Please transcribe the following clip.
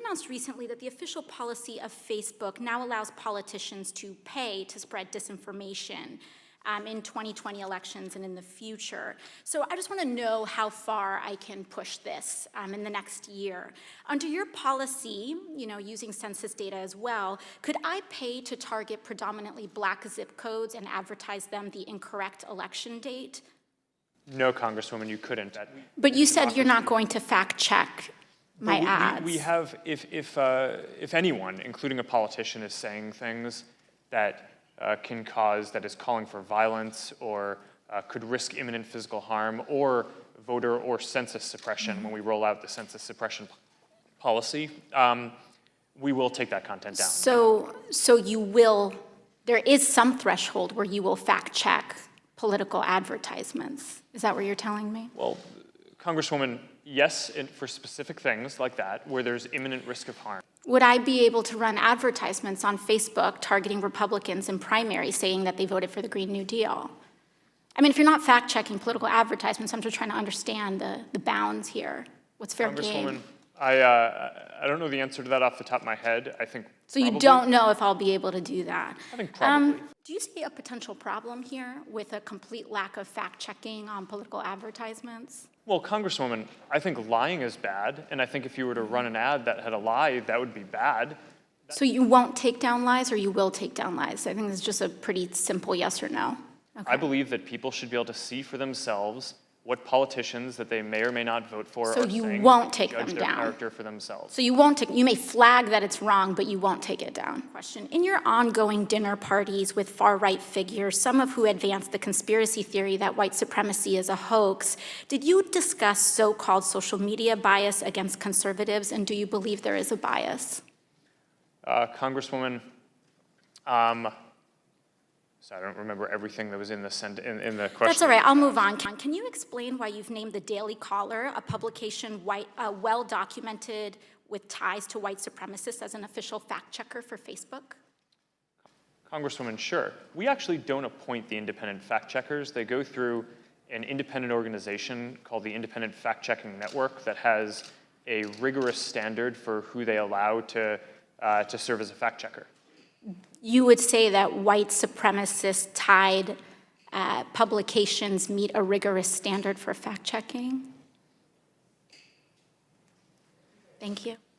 announced recently that the official policy of Facebook now allows politicians to pay to spread disinformation in 2020 elections and in the future. So I just want to know how far I can push this in the next year. Under your policy, using census data as well, could I pay to target predominantly Black zip codes and advertise them the incorrect election date? No, Congresswoman, you couldn't. But you said you're not going to fact check my ads. We have, if anyone, including a politician, is saying things that can cause, that is calling for violence or could risk imminent physical harm or voter or census suppression when we roll out the census suppression policy, we will take that content down. So you will, there is some threshold where you will fact check political advertisements. Is that what you're telling me? Well, Congresswoman, yes, for specific things like that, where there's imminent risk of harm. Would I be able to run advertisements on Facebook targeting Republicans in primaries saying that they voted for the Green New Deal? I mean, if you're not fact-checking political advertisements, I'm just trying to understand the bounds here. What's fair Congresswoman, game? I don't know the answer to that off the top of my head. I think so probably. You don't know if I'll be able to do that? I think probably. Do you see a potential problem here with a complete lack of fact-checking on political advertisements? Well, Congresswoman, I think lying is bad, and I think if you were to run an ad that had a lie, that would be bad. So you won't take down lies, or you will take down lies? I think it's just a pretty simple yes or no. Okay. I believe that people should be able to see for themselves what politicians that they may or may not vote for so are you saying, won't take judge them their down. Character for themselves. So you won't take, you may flag that it's wrong, but you won't take it down. Question, in your ongoing dinner parties with far-right figures, some of who advanced the conspiracy theory that white supremacy is a hoax, did you discuss so-called social media bias against conservatives, and do you believe there is a bias? Congresswoman, so I don't remember everything that was in the question. That's all right, I'll move on. Can you explain why you've named the Daily Caller, a publication well-documented with ties to white supremacists, as an official fact-checker for Facebook? Congresswoman, sure. We actually don't appoint the independent fact-checkers. They go through an independent organization called the Independent Fact-Checking Network that has a rigorous standard for who they allow to serve as a fact-checker. You would say that white supremacist-tied publications meet a rigorous standard for fact-checking? Thank you.